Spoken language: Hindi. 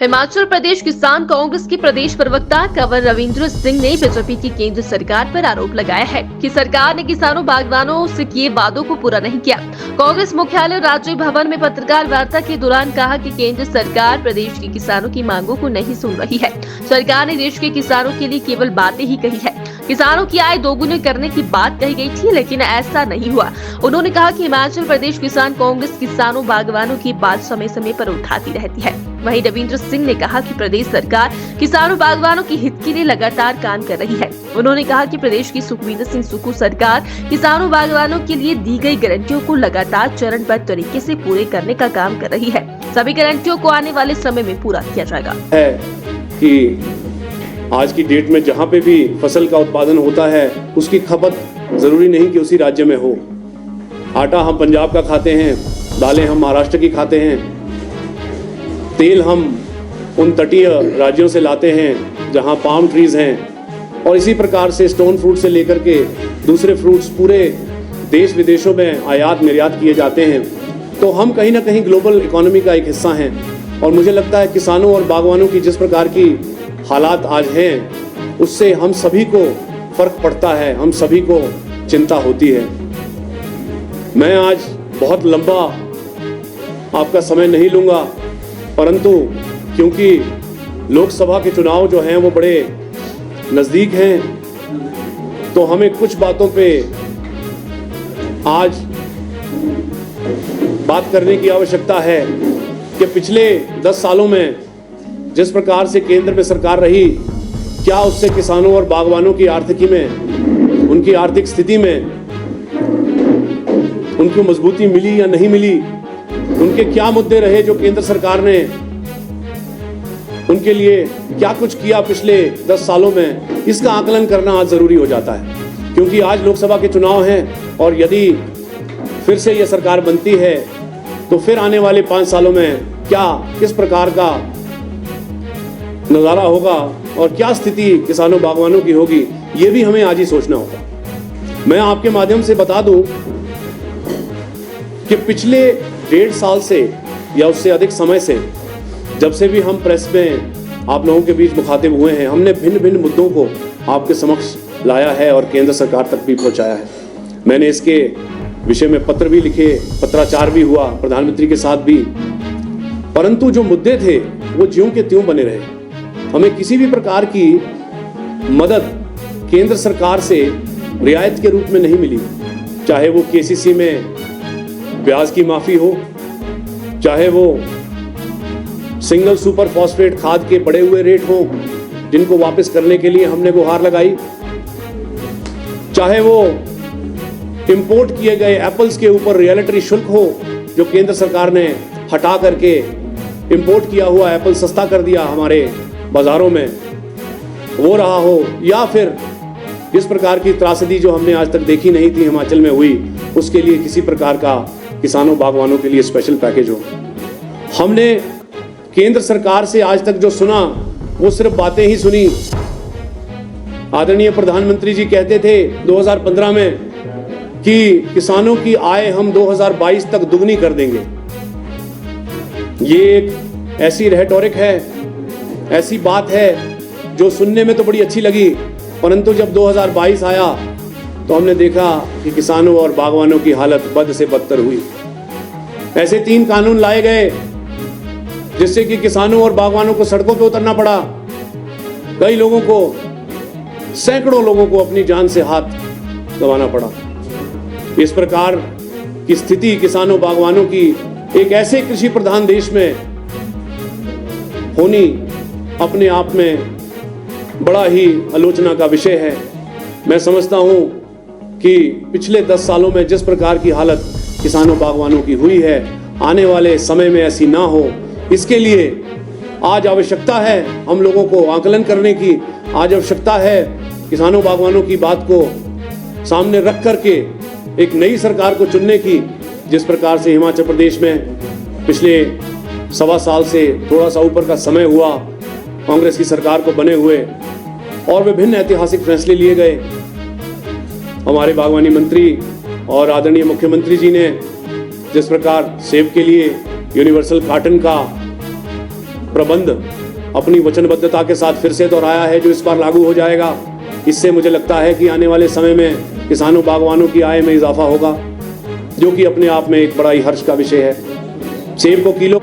हिमाचल प्रदेश किसान कांग्रेस के प्रदेश प्रवक्ता कंवर रविंद्र सिंह ने बीजेपी की केंद्र सरकार पर आरोप लगाया है कि सरकार ने किसानों बागवानों से किए वादों को पूरा नहीं किया। कांग्रेस मुख्यालय राजीव भवन में पत्रकार वार्ता के दौरान कहा कि केंद्र सरकार प्रदेश के किसानों की मांगों को नहीं सुन रही है। सरकार ने देश के किसानों के लिए केवल बातें ही कही है। किसानों की आय दोगुनी करने की बात कही गई थी, लेकिन ऐसा नहीं हुआ। उन्होंने कहा कि हिमाचल प्रदेश किसान कांग्रेस किसानों बागवानों की बात समय समय पर उठाती रहती है। वहीं रविंद्र सिंह ने कहा कि प्रदेश सरकार किसानों बागवानों के हित के लिए लगातार काम कर रही है। उन्होंने कहा कि प्रदेश की सुखविंदर सिंह सुक्खू सरकार किसानों बागवानों के लिए दी गई गारंटियों को लगातार चरणबद्ध तरीके से पूरे करने का काम कर रही है। सभी गारंटियों को आने वाले समय में पूरा किया जाएगा। है कि आज की डेट में जहाँ पे भी फसल का उत्पादन होता है उसकी खपत जरूरी नहीं कि उसी राज्य में हो। आटा हम पंजाब का खाते हैं, दालें हम महाराष्ट्र की खाते हैं, तेल हम उन तटीय राज्यों से लाते हैं जहाँ पाम ट्रीज हैं, और इसी प्रकार से स्टोन फ्रूट से लेकर के दूसरे फ्रूट्स पूरे देश विदेशों में आयात निर्यात किए जाते हैं। तो हम कहीं ना कहीं ग्लोबल इकोनॉमी का एक हिस्सा हैं, और मुझे लगता है किसानों और बागवानों की जिस प्रकार की हालात आज हैं उससे हम सभी को फर्क पड़ता है, हम सभी को चिंता होती है। मैं आज बहुत लंबा आपका समय नहीं लूँगा, परंतु क्योंकि लोकसभा के चुनाव जो हैं वो बड़े नज़दीक हैं, तो हमें कुछ बातों पे आज बात करने की आवश्यकता है कि पिछले 10 सालों में जिस प्रकार से केंद्र में सरकार रही, क्या उससे किसानों और बागवानों की आर्थिकी में, उनकी आर्थिक स्थिति में उनको मजबूती मिली या नहीं मिली, उनके क्या मुद्दे रहे जो केंद्र सरकार ने उनके लिए क्या कुछ किया पिछले 10 सालों में, इसका आकलन करना आज जरूरी हो जाता है। क्योंकि आज लोकसभा के चुनाव हैं, और यदि फिर से यह सरकार बनती है तो फिर आने वाले 5 सालों में क्या किस प्रकार का नज़ारा होगा और क्या स्थिति किसानों बागवानों की होगी, ये भी हमें आज ही सोचना होगा। मैं आपके माध्यम से बता दूं कि पिछले 1.5 साल से या उससे अधिक समय से, जब से भी हम प्रेस में आप लोगों के बीच मुखातिब हुए हैं, हमने भिन्न भिन्न मुद्दों को आपके समक्ष लाया है और केंद्र सरकार तक भी पहुंचाया है। मैंने इसके विषय में पत्र भी लिखे, पत्राचार भी हुआ प्रधानमंत्री के साथ भी, परंतु जो मुद्दे थे वो ज्यों के त्यों बने रहे। हमें किसी भी प्रकार की मदद केंद्र सरकार से रियायत के रूप में नहीं मिली, चाहे वो केसीसी में ब्याज की माफी हो, चाहे वो सिंगल सुपर फॉस्फेट खाद के बढ़े हुए रेट हो जिनको वापस करने के लिए हमने गुहार लगाई, चाहे वो इंपोर्ट किए गए एप्पल्स के ऊपर रियलिटरी शुल्क हो जो केंद्र सरकार ने हटा करके इंपोर्ट किया हुआ एप्पल सस्ता कर दिया हमारे बाजारों में, वो रहा हो, या फिर इस प्रकार की त्रासदी जो हमने आज तक देखी नहीं थी हिमाचल में हुई, उसके लिए किसी प्रकार का किसानों बागवानों के लिए स्पेशल पैकेज हो। हमने केंद्र सरकार से आज तक जो सुना वो सिर्फ बातें ही सुनी। आदरणीय प्रधानमंत्री जी कहते थे 2015 में कि किसानों की आय हम 2022 तक दुगनी कर देंगे। ये एक ऐसी रेटोरिक है, ऐसी बात है जो सुनने में तो बड़ी अच्छी लगी, परंतु जब 2022 आया तो हमने देखा कि किसानों और बागवानों की हालत बद से बदतर हुई। ऐसे 3 कानून लाए गए जिससे कि किसानों और बागवानों को सड़कों पे उतरना पड़ा। कई लोगों को, सैकड़ों लोगों को अपनी जान से हाथ गंवाना पड़ा। इस प्रकार की स्थिति किसानों बागवानों की एक ऐसे कृषि प्रधान देश में होनी अपने आप में बड़ा ही आलोचना का विषय है। मैं समझता हूं कि पिछले 10 सालों में जिस प्रकार की हालत किसानों बागवानों की हुई है, आने वाले समय में ऐसी ना हो, इसके लिए आज आवश्यकता है हम लोगों को आकलन करने की। आज आवश्यकता है किसानों बागवानों की बात को सामने रख करके एक नई सरकार को चुनने की। जिस प्रकार से हिमाचल प्रदेश में पिछले 1.25 साल से थोड़ा सा ऊपर का समय हुआ कांग्रेस की सरकार को बने हुए, और विभिन्न ऐतिहासिक फैसले लिए गए। हमारे बागवानी मंत्री और आदरणीय मुख्यमंत्री जी ने जिस प्रकार सेब के लिए यूनिवर्सल कार्टन का प्रबंध अपनी वचनबद्धता के साथ फिर से दोहराया है, जो इस बार लागू हो जाएगा। इससे मुझे लगता है कि आने वाले समय में किसानों बागवानों की आय में इजाफा होगा, जो कि अपने आप में एक बड़ा ही हर्ष का विषय है। सेब को किलो